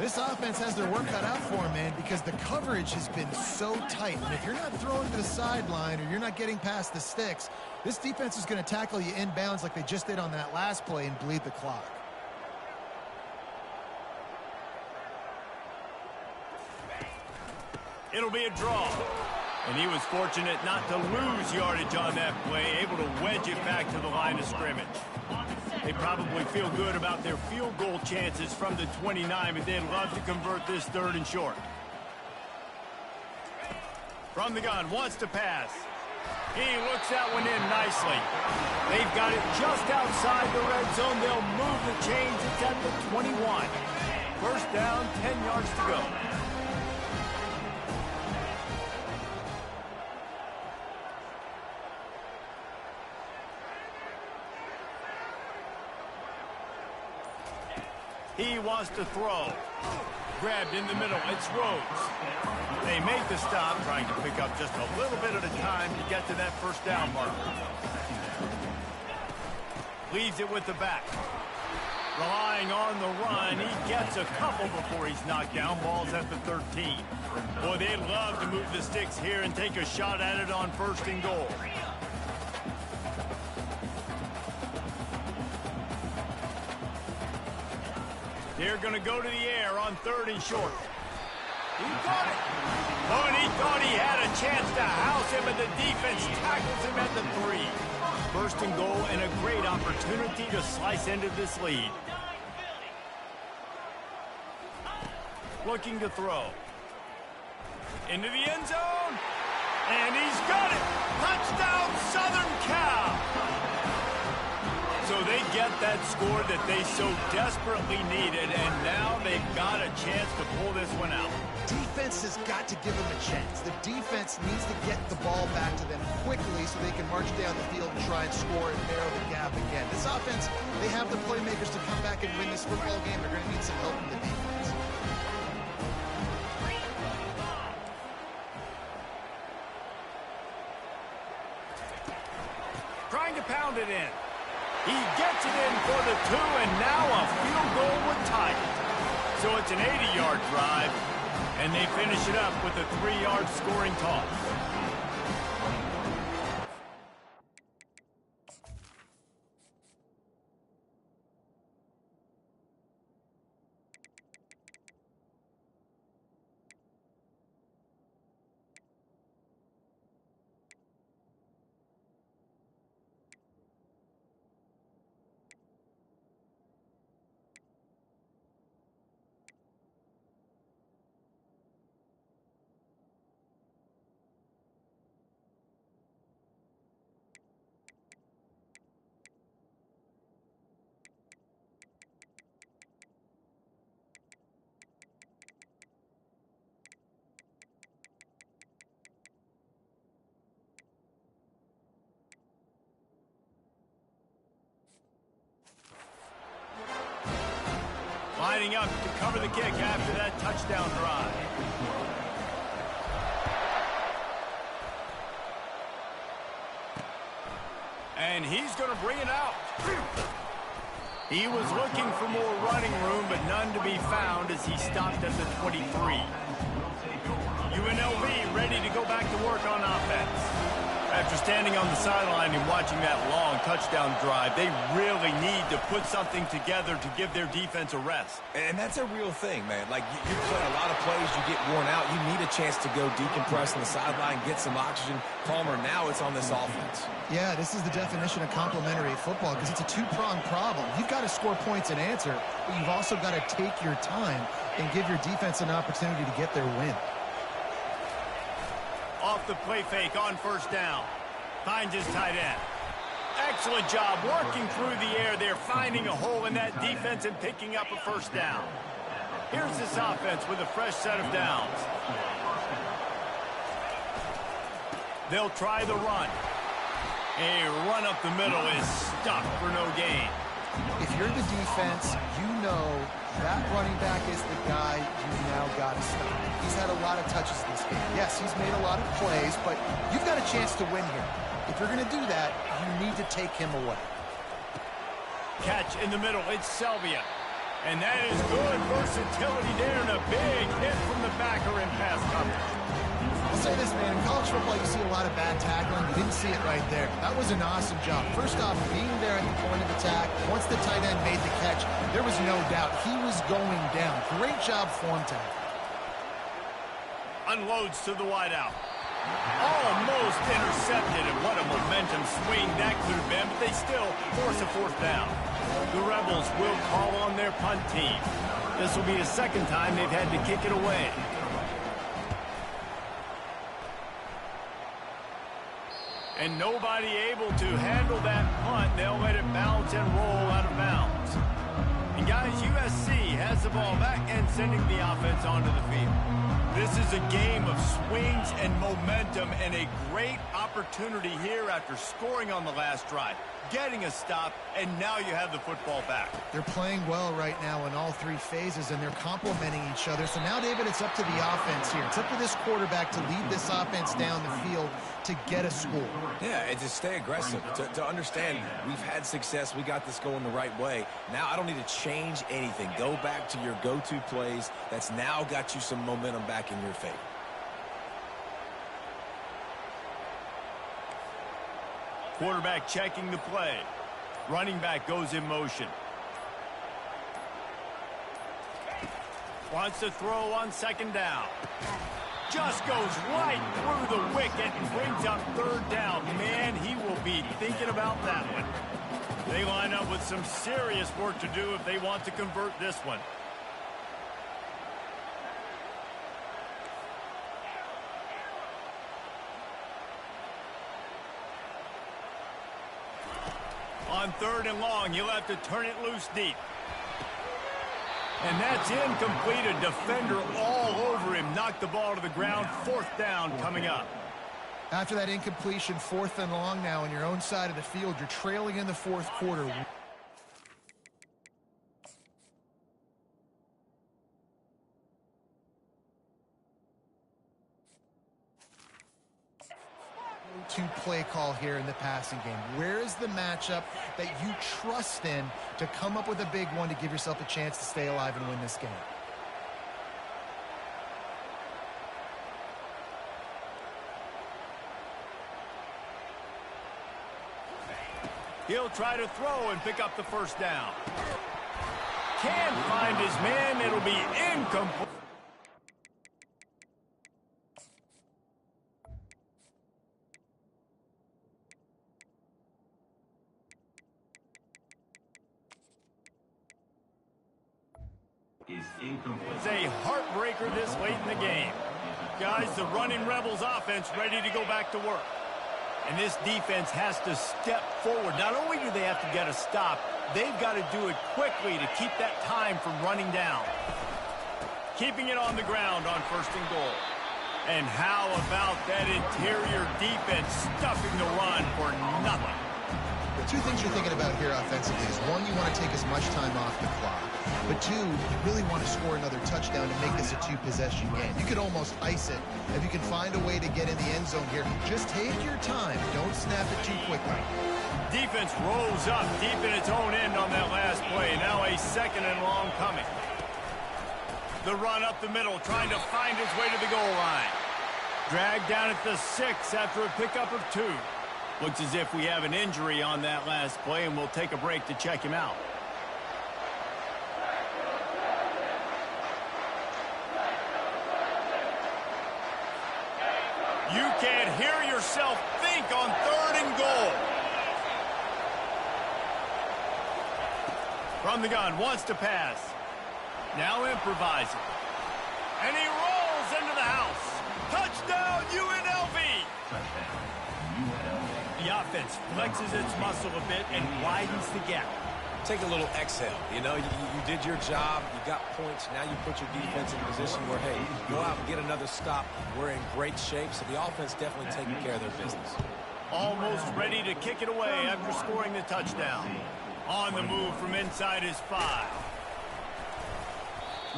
This offense has their work cut out for him, man, because the coverage has been so tight. And if you're not throwing to the sideline or you're not getting past the sticks, this defense is going to tackle you inbounds like they just did on that last play and bleed the clock. It'll be a draw. And he was fortunate not to lose yardage on that play, able to wedge it back to the line of scrimmage. They probably feel good about their field goal chances from the 29, but they'd love to convert this 3rd and short. From the gun, wants to pass. He looks that one in nicely. They've got it just outside the red zone. They'll move the chains. It's at the 21. First down, 10 yards to go. He wants to throw. Grabbed in the middle. It's Rhodes. They make the stop, trying to pick up just a little bit at a time to get to that first down marker. Leaves it with the back. Relying on the run. He gets a couple before he's knocked down. Ball's at the 13. Boy, they'd love to move the sticks here and take a shot at it on 1st and goal. They're going to go to the air on 3rd and short. He got it. Oh, and he thought he had a chance to house him, and the defense tackles him at the 3. 1st and goal, and a great opportunity to slice into this lead. Looking to throw. Into the end zone. And he's got it. Touchdown, Southern Cal. So they get that score that they so desperately needed, and now they've got a chance to pull this one out. Defense has got to give them a chance. The defense needs to get the ball back to them quickly so they can march down the field and try and score and narrow the gap again. This offense, they have the playmakers to come back and win this football game. They're going to need some help from the defense. Trying to pound it in. He gets it in for the 2, and now a field goal would tie it. So it's an 80-yard drive, and they finish it up with a 3-yard scoring toss. lining up to cover the kick after that touchdown drive. And he's going to bring it out. He was looking for more running room, but none to be found as he stopped at the 23. UNLV ready to go back to work on offense. After standing on the sideline and watching that long touchdown drive, they really need to put something together to give their defense a rest. And that's a real thing, man. Like, you play a lot of plays, you get worn out. You need a chance to go decompress on the sideline, get some oxygen. Palmer, now it's on this offense. Yeah, this is the definition of complementary football because it's a two-pronged problem. You've got to score points and answer, but you've also got to take your time and give your defense an opportunity to get their win. Off the play fake on first down. Finds his tight end. Excellent job working through the air there, finding a hole in that defense and picking up a first down. Here's this offense with a fresh set of downs. They'll try the run. A run up the middle is stuck for no gain. If you're the defense, you know that running back is the guy you've now got to stop. He's had a lot of touches this game. Yes, he's made a lot of plays, but you've got a chance to win here. If you're going to do that, you need to take him away. Catch in the middle. It's Selvia. And that is good versatility there and a big hit from the backer in pass coverage. I'll say this, man. In college football, you see a lot of bad tackling. You didn't see it right there. That was an awesome job. First off, being there at the point of attack. Once the tight end made the catch, there was no doubt he was going down. Great job form tackle. Unloads to the wideout. Almost intercepted, and what a momentum swing that could have been, but they still force a fourth down. The Rebels will call on their punt team. This will be the second time they've had to kick it away. And nobody able to handle that punt. They'll let it bounce and roll out of bounds. And guys, USC has the ball back and sending the offense onto the field. This is a game of swings and momentum and a great opportunity here after scoring on the last drive, getting a stop, and now you have the football back. They're playing well right now in all three phases, and they're complementing each other. So now, David, it's up to the offense here. It's up to this quarterback to lead this offense down the field to get a score. Yeah, and to stay aggressive, to understand we've had success, we got this going the right way. Now I don't need to change anything. Go back to your go-to plays. That's now got you some momentum back in your favor. Quarterback checking the play. Running back goes in motion. Wants to throw on second down. Just goes right through the wicket and brings up third down. Man, he will be thinking about that one. They line up with some serious work to do if they want to convert this one. On third and long, he'll have to turn it loose deep. And that's incomplete. A defender all over him. Knocked the ball to the ground. Fourth down coming up. After that incompletion, fourth and long now on your own side of the field. You're trailing in the fourth quarter. Play call here in the passing game. Where is the matchup that you trust in to come up with a big one to give yourself a chance to stay alive and win this game? He'll try to throw and pick up the first down. Can't find his man. It'll be incomplete. It's a heartbreaker this late in the game. Guys, the running Rebels offense ready to go back to work. And this defense has to step forward. Not only do they have to get a stop, they've got to do it quickly to keep that time from running down. Keeping it on the ground on first and goal. And how about that interior defense stuffing the run for nothing? The two things you're thinking about here offensively is, one, you want to take as much time off the clock, but two, you really want to score another touchdown to make this a two-possession game. You could almost ice it if you can find a way to get in the end zone here. Just take your time. Don't snap it too quickly. Defense rolls up deep in its own end on that last play. Now a 2nd and long coming. The run up the middle, trying to find his way to the goal line. Dragged down at the 6 after a pickup of 2. Looks as if we have an injury on that last play, and we'll take a break to check him out. You can't hear yourself think on 3rd and goal. From the gun, wants to pass. Now improvising. And he rolls into the house. Touchdown, UNLV! The offense flexes its muscle a bit and widens the gap. Take a little exhale. You know, you did your job. You got points. Now you put your defense in a position where, hey, go out and get another stop. We're in great shape, so the offense definitely taking care of their business. Almost ready to kick it away after scoring the touchdown. On the move from inside his 5.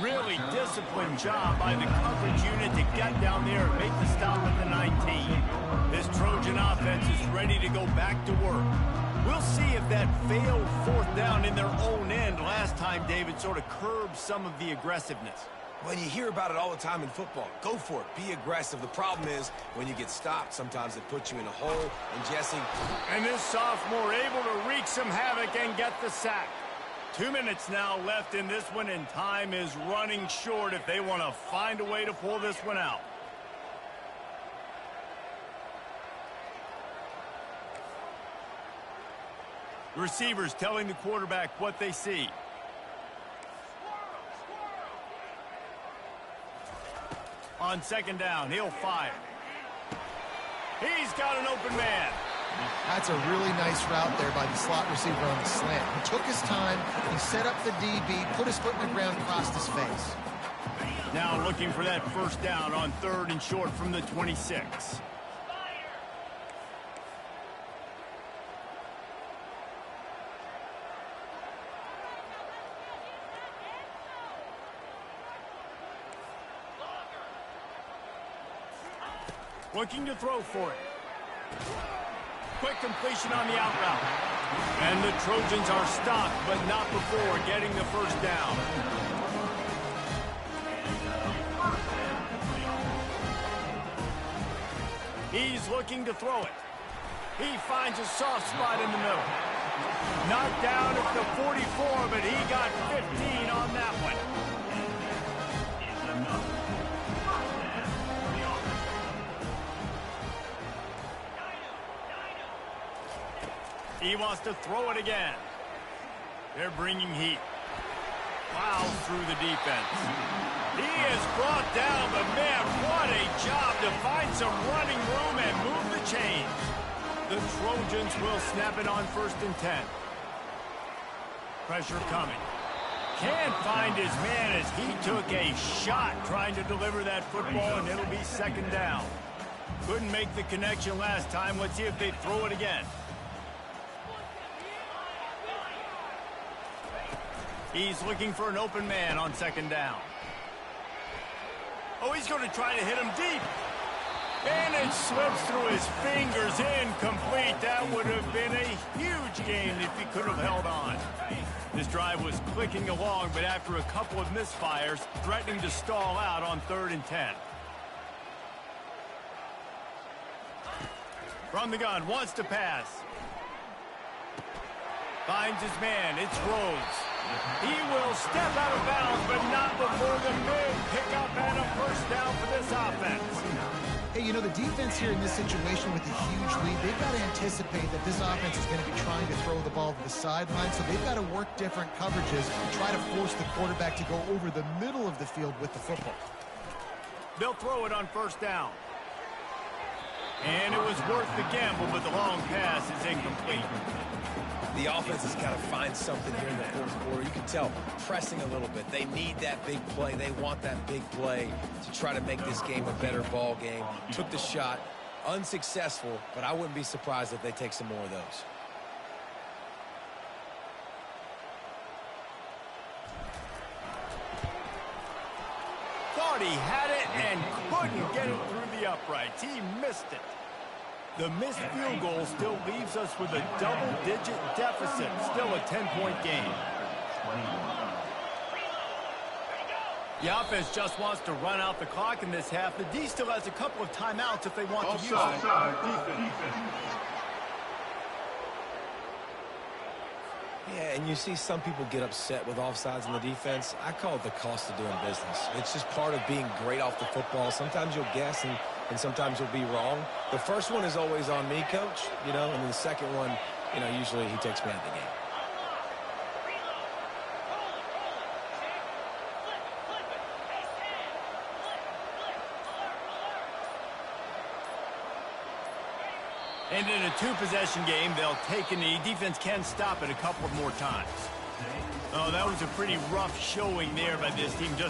Really disciplined job by the coverage unit to get down there and make the stop at the 19. This Trojan offense is ready to go back to work. We'll see if that failed 4th down in their own end last time, David, sort of curbed some of the aggressiveness. When you hear about it all the time in football, go for it. Be aggressive. The problem is when you get stopped, sometimes it puts you in a hole. And Jesse. And this sophomore able to wreak some havoc and get the sack. 2 minutes now left in this one, and time is running short if they want to find a way to pull this one out. The receivers telling the quarterback what they see. On 2nd down, he'll fire. He's got an open man. That's a really nice route there by the slot receiver on the slant. He took his time, he set up the DB, put his foot in the ground, crossed his face. Now looking for that 1st down on 3rd and short from the 26. Looking to throw for it. Quick completion on the out route. And the Trojans are stopped, but not before getting the 1st down. He's looking to throw it. He finds a soft spot in the middle. Knocked down at the 44, but he got 15 on that one. He wants to throw it again. They're bringing heat. Plows through the defense. He is brought down, but man, what a job to find some running room and move the chains. The Trojans will snap it on 1st and 10. Pressure coming. Can't find his man as he took a shot trying to deliver that football, and it'll be 2nd down. Couldn't make the connection last time. Let's see if they throw it again. He's looking for an open man on 2nd down. Oh, he's going to try to hit him deep. And it slips through his fingers, incomplete. That would have been a huge gain if he could have held on. This drive was clicking along, but after a couple of misfires, threatening to stall out on 3rd and 10. From the gun, wants to pass. Finds his man, it's Rhodes. He will step out of bounds, but not before the big pickup and a 1st down for this offense. Hey, you know, the defense here in this situation with a huge lead, they've got to anticipate that this offense is going to be trying to throw the ball to the sideline, so they've got to work different coverages, try to force the quarterback to go over the middle of the field with the football. They'll throw it on 1st down. And it was worth the gamble, but the long pass is incomplete. The offense has got to find something here in the 4th quarter. You can tell, pressing a little bit. They need that big play. They want that big play to try to make this game a better ball game. Took the shot, unsuccessful, but I wouldn't be surprised if they take some more of those. thought he had it and couldn't get it through the uprights. He missed it. The missed field goal still leaves us with a double-digit deficit. Still a 10-point game. The offense just wants to run out the clock in this half. The D still has a couple of timeouts if they want to use it. Offside, defense. Yeah, and you see some people get upset with offsides in the defense. I call it the cost of doing business. It's just part of being great off the football. Sometimes you'll guess and sometimes you'll be wrong. The first one is always on me, Coach, and then the second one, usually he takes me out of the game. And in a two-possession game, they'll take a knee. Defense can stop it a couple more times. Oh, that was a pretty rough showing there by this team. Just